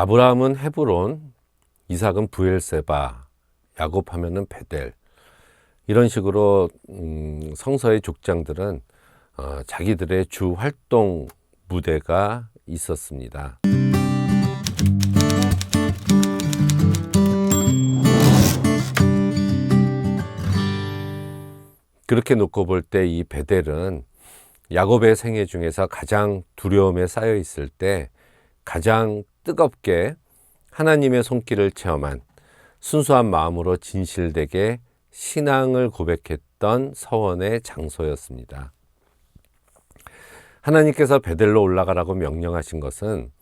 아브라함은 헤브론, 이삭은 브엘세바, 야곱 하면은 베델. 이런 식으로 성서의 족장들은 자기들의 주 활동 무대가 있었습니다. 그렇게 놓고 볼 때 이 베델은 야곱의 생애 중에서 가장 두려움에 쌓여 있을 때 가장 뜨겁게 하나님의 손길을 체험한, 순수한 마음으로 진실되게 신앙을 고백했던 서원의 장소였습니다. 하나님께서 베델로 올라가라고 명령하신 것은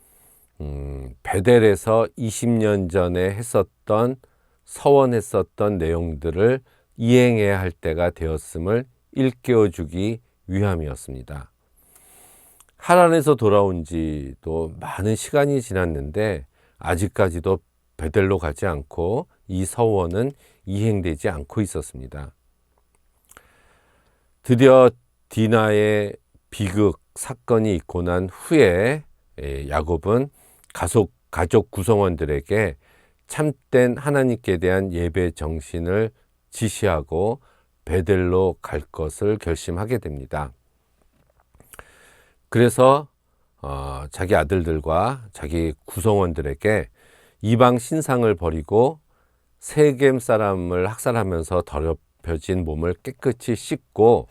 베델에서 20년 전에 했었던, 서원했었던 내용들을 이행해야 할 때가 되었음을 일깨워 주기 위함이었습니다. 하란에서 돌아온 지도 많은 시간이 지났는데 아직까지도 베델로 가지 않고 이 서원은 이행되지 않고 있었습니다. 드디어 디나의 비극 사건이 있고 난 후에 야곱은 가족 구성원들에게 참된 하나님께 대한 예배 정신을 지시하고 베델로 갈 것을 결심하게 됩니다. 그래서 자기 아들들과 자기 구성원들에게 이방 신상을 버리고 세겜 사람을 학살하면서 더럽혀진 몸을 깨끗이 씻고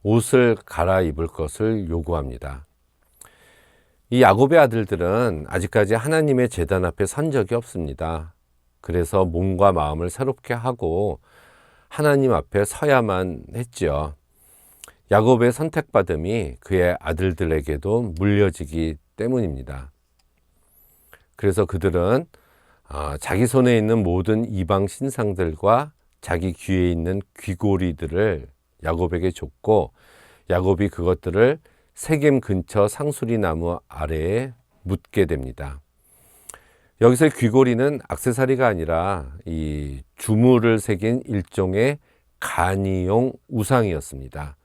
옷을 갈아입을 것을 요구합니다. 이 야곱의 아들들은 아직까지 하나님의 제단 앞에 선 적이 없습니다. 그래서 몸과 마음을 새롭게 하고 하나님 앞에 서야만 했지요. 야곱의 선택받음이 그의 아들들에게도 물려지기 때문입니다. 그래서 그들은 자기 손에 있는 모든 이방 신상들과 자기 귀에 있는 귀고리들을 야곱에게 줬고, 야곱이 그것들을 세겜 근처 상수리 나무 아래에 묻게 됩니다. 여기서 귀고리는 액세서리가 아니라 이 주물을 새긴 일종의 간이용 우상이었습니다.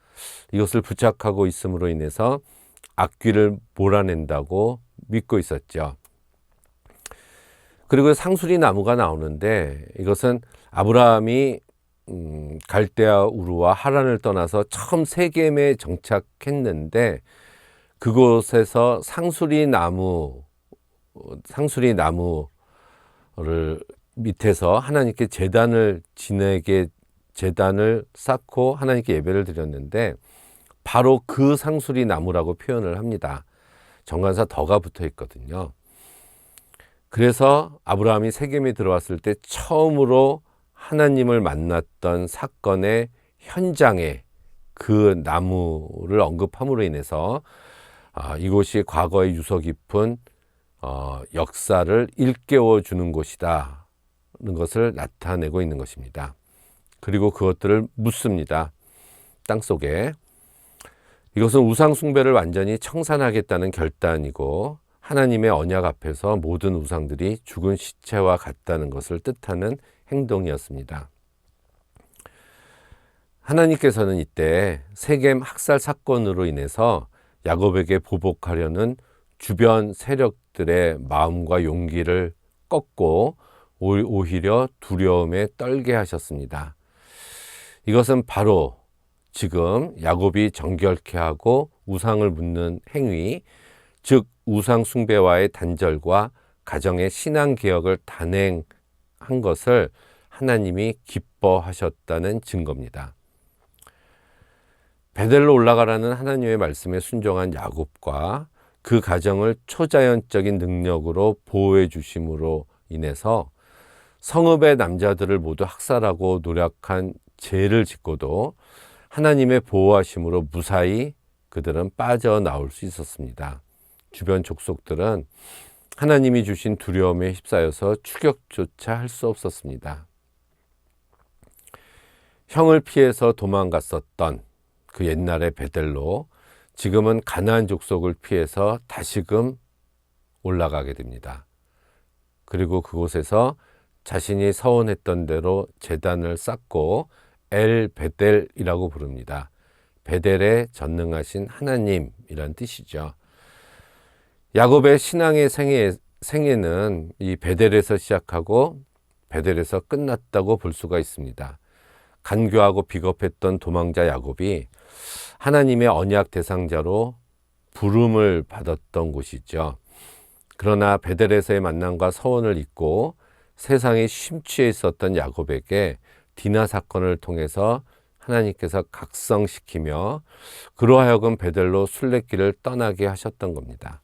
이것을 부착하고 있음으로 인해서 악귀를 몰아낸다고 믿고 있었죠. 그리고 상수리 나무가 나오는데 이것은 아브라함이 갈대아 우르와 하란을 떠나서 처음 세겜에 정착했는데 그곳에서 상수리 나무를 밑에서 하나님께 제단을 쌓고 하나님께 예배를 드렸는데 바로 그 상수리 나무라고 표현을 합니다. 정관사 덕가 붙어 있거든요. 그래서 아브라함이 세겜에 들어왔을 때 처음으로 하나님을 만났던 사건의 현장에 그 나무를 언급함으로 인해서 이곳이 과거의 유서 깊은 역사를 일깨워 주는 곳이다는 것을 나타내고 있는 것입니다. 그리고 그것들을 묻습니다. 땅속에. 이것은 우상 숭배를 완전히 청산하겠다는 결단이고 하나님의 언약 앞에서 모든 우상들이 죽은 시체와 같다는 것을 뜻하는 행동이었습니다. 하나님께서는 이때 세겜 학살 사건으로 인해서 야곱에게 보복하려는 주변 세력들의 마음과 용기를 꺾고 오히려 두려움에 떨게 하셨습니다. 이것은 바로 지금 야곱이 정결케 하고 우상을 묻는 행위, 즉 우상 숭배와의 단절과 가정의 신앙 개혁을 단행한 것을 하나님이 기뻐하셨다는 증거입니다. 베델로 올라가라는 하나님의 말씀에 순종한 야곱과 그 가정을 초자연적인 능력으로 보호해 주심으로 인해서 성읍의 남자들을 모두 학살하고 노력한 죄를 짓고도 하나님의 보호하심으로 무사히 그들은 빠져나올 수 있었습니다. 주변 족속들은 하나님이 주신 두려움에 휩싸여서 추격조차 할 수 없었습니다. 형을 피해서 도망갔었던 그 옛날의 베델로 지금은 가나안 족속을 피해서 다시금 올라가게 됩니다. 그리고 그곳에서 자신이 서원했던 대로 제단을 쌓고 엘 베델이라고 부릅니다. 베델에 전능하신 하나님이란 뜻이죠. 야곱의 신앙의 생애는 이 베델에서 시작하고 베델에서 끝났다고 볼 수가 있습니다. 간교하고 비겁했던 도망자 야곱이 하나님의 언약 대상자로 부름을 받았던 곳이죠. 그러나 베델에서의 만남과 서원을 잊고 세상에 심취해 있었던 야곱에게 디나 사건을 통해서 하나님께서 각성시키며 그로 하여금 베델로 순례길을 떠나게 하셨던 겁니다.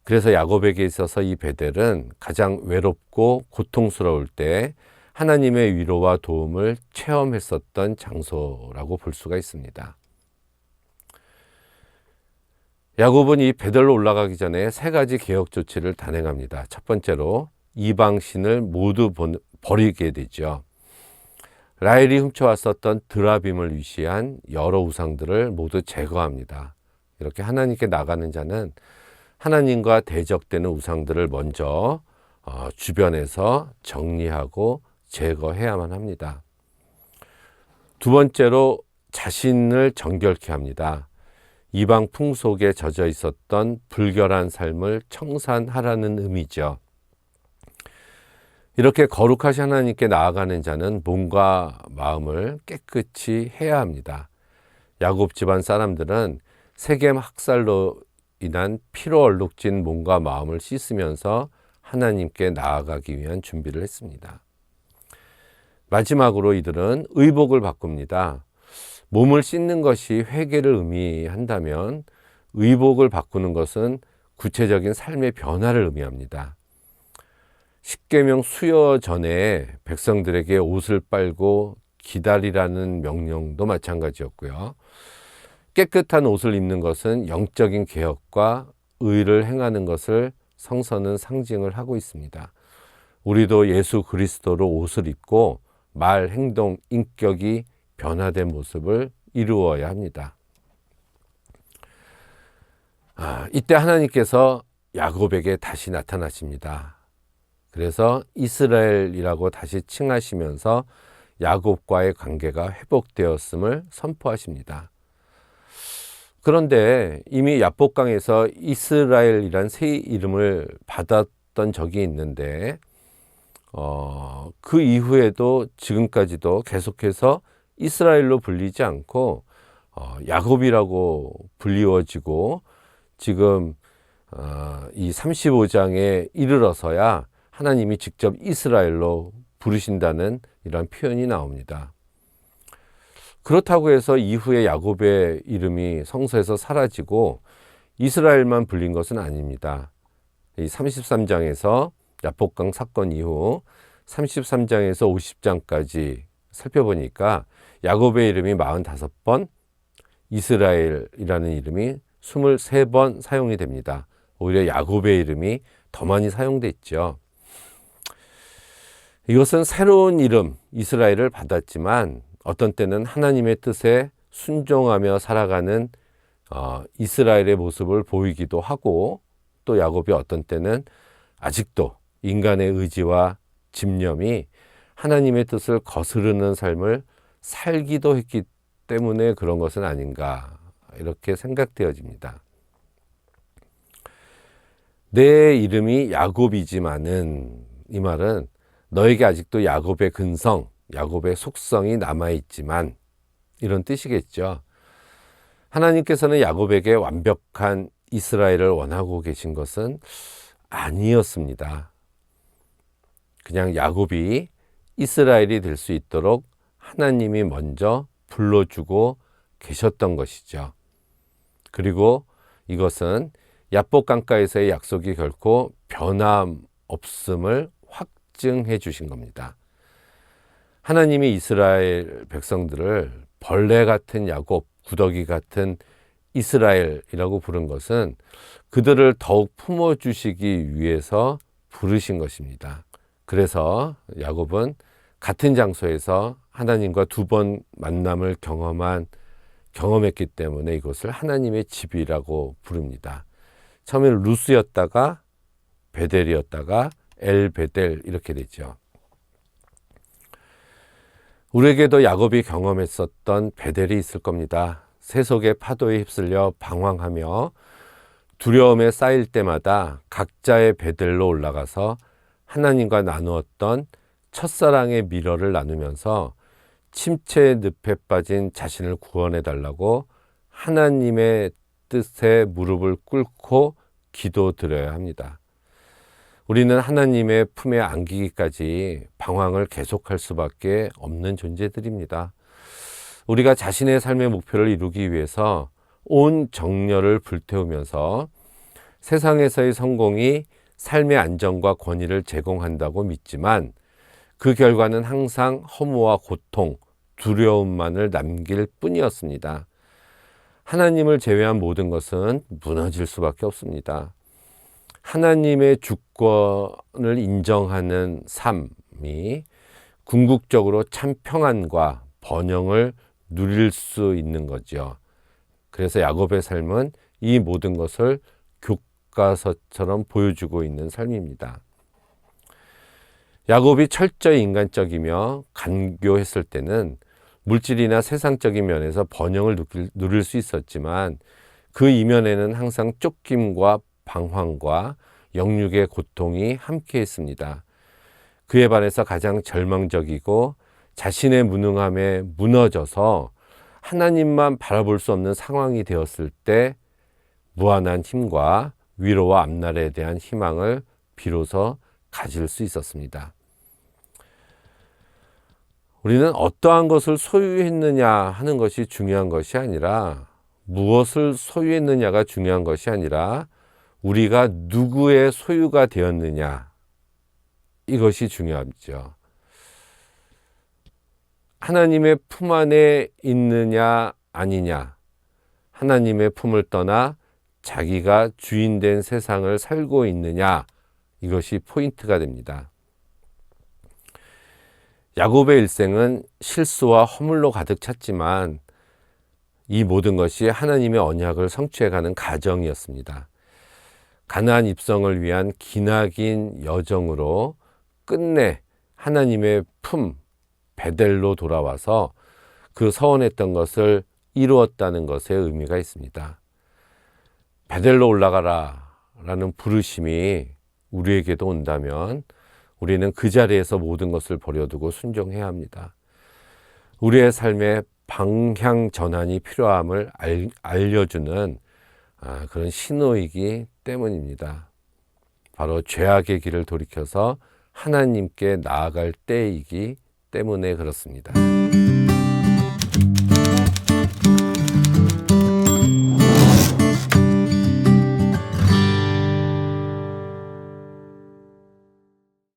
그래서 야곱에게 있어서 이 베델은 가장 외롭고 고통스러울 때 하나님의 위로와 도움을 체험했었던 장소라고 볼 수가 있습니다. 야곱은 이 베델로 올라가기 전에 세 가지 개혁 조치를 단행합니다. 첫 번째로 이방신을 모두 버리게 되죠. 라헬이 훔쳐왔었던 드라빔을 위시한 여러 우상들을 모두 제거합니다. 이렇게 하나님께 나가는 자는 하나님과 대적되는 우상들을 먼저 주변에서 정리하고 제거해야만 합니다. 두 번째로 자신을 정결케 합니다. 이방 풍속에 젖어 있었던 불결한 삶을 청산하라는 의미죠. 이렇게 거룩하신 하나님께 나아가는 자는 몸과 마음을 깨끗이 해야 합니다. 야곱 집안 사람들은 세겜 학살로 인한 피로 얼룩진 몸과 마음을 씻으면서 하나님께 나아가기 위한 준비를 했습니다. 마지막으로 이들은 의복을 바꿉니다. 몸을 씻는 것이 회개를 의미한다면 의복을 바꾸는 것은 구체적인 삶의 변화를 의미합니다. 십계명 수여 전에 백성들에게 옷을 빨고 기다리라는 명령도 마찬가지였고요. 깨끗한 옷을 입는 것은 영적인 개혁과 의를 행하는 것을 성서는 상징을 하고 있습니다. 우리도 예수 그리스도로 옷을 입고 말, 행동, 인격이 변화된 모습을 이루어야 합니다. 이때 하나님께서 야곱에게 다시 나타나십니다. 그래서 이스라엘이라고 다시 칭하시면서 야곱과의 관계가 회복되었음을 선포하십니다. 그런데 이미 야복강에서 이스라엘이란 새 이름을 받았던 적이 있는데 그 이후에도 지금까지도 계속해서 이스라엘로 불리지 않고 야곱이라고 불리워지고 지금 이 35장에 이르러서야 하나님이 직접 이스라엘로 부르신다는 이런 표현이 나옵니다. 그렇다고 해서 이후에 야곱의 이름이 성서에서 사라지고 이스라엘만 불린 것은 아닙니다. 이 33장에서 야복강 사건 이후 33장에서 50장까지 살펴보니까 야곱의 이름이 45번, 이스라엘이라는 이름이 23번 사용이 됩니다. 오히려 야곱의 이름이 더 많이 사용됐죠. 이것은 새로운 이름 이스라엘을 받았지만 어떤 때는 하나님의 뜻에 순종하며 살아가는 이스라엘의 모습을 보이기도 하고, 또 야곱이 어떤 때는 아직도 인간의 의지와 집념이 하나님의 뜻을 거스르는 삶을 살기도 했기 때문에 그런 것은 아닌가, 이렇게 생각되어집니다. 내 이름이 야곱이지만은, 이 말은 너에게 아직도 야곱의 근성, 야곱의 속성이 남아있지만, 이런 뜻이겠죠. 하나님께서는 야곱에게 완벽한 이스라엘을 원하고 계신 것은 아니었습니다. 그냥 야곱이 이스라엘이 될 수 있도록 하나님이 먼저 불러주고 계셨던 것이죠. 그리고 이것은 야복 강가에서의 약속이 결코 변함없음을 확증해 주신 겁니다. 하나님이 이스라엘 백성들을 벌레 같은 야곱, 구더기 같은 이스라엘이라고 부른 것은 그들을 더욱 품어주시기 위해서 부르신 것입니다. 그래서 야곱은 같은 장소에서 하나님과 2번 만남을 경험했기 때문에 이것을 하나님의 집이라고 부릅니다. 처음에는 루스였다가 베델이었다가 엘베델 이렇게 되죠. 우리에게도 야곱이 경험했었던 베델이 있을 겁니다. 세속의 파도에 휩쓸려 방황하며 두려움에 쌓일 때마다 각자의 베델로 올라가서 하나님과 나누었던 첫사랑의 미러를 나누면서 침체의 늪에 빠진 자신을 구원해 달라고 하나님의 뜻에 무릎을 꿇고 기도드려야 합니다. 우리는 하나님의 품에 안기기까지 방황을 계속할 수밖에 없는 존재들입니다. 우리가 자신의 삶의 목표를 이루기 위해서 온 정열을 불태우면서 세상에서의 성공이 삶의 안정과 권위를 제공한다고 믿지만 그 결과는 항상 허무와 고통, 두려움만을 남길 뿐이었습니다. 하나님을 제외한 모든 것은 무너질 수밖에 없습니다. 하나님의 주권을 인정하는 삶이 궁극적으로 참 평안과 번영을 누릴 수 있는 거죠. 그래서 야곱의 삶은 이 모든 것을 교과서처럼 보여주고 있는 삶입니다. 야곱이 철저히 인간적이며 간교했을 때는 물질이나 세상적인 면에서 번영을 누릴 수 있었지만 그 이면에는 항상 쫓김과 방황과 영육의 고통이 함께 했습니다. 그에 반해서 가장 절망적이고 자신의 무능함에 무너져서 하나님만 바라볼 수 없는 상황이 되었을 때 무한한 힘과 위로와 앞날에 대한 희망을 비로소 가질 수 있었습니다. 우리는 어떠한 것을 소유했느냐 하는 것이 중요한 것이 아니라 무엇을 소유했느냐가 중요한 것이 아니라 우리가 누구의 소유가 되었느냐 이것이 중요하죠. 하나님의 품 안에 있느냐 아니냐, 하나님의 품을 떠나 자기가 주인된 세상을 살고 있느냐 이것이 포인트가 됩니다. 야곱의 일생은 실수와 허물로 가득 찼지만 이 모든 것이 하나님의 언약을 성취해가는 과정이었습니다. 가나안 입성을 위한 기나긴 여정으로 끝내 하나님의 품 베델로 돌아와서 그 서원했던 것을 이루었다는 것에 의미가 있습니다. 베델로 올라가라 라는 부르심이 우리에게도 온다면 우리는 그 자리에서 모든 것을 버려두고 순종해야 합니다. 우리의 삶에 방향 전환이 필요함을 알려주는 그런 신호이기 때문입니다. 바로 죄악의 길을 돌이켜서 하나님께 나아갈 때이기 때문에 그렇습니다.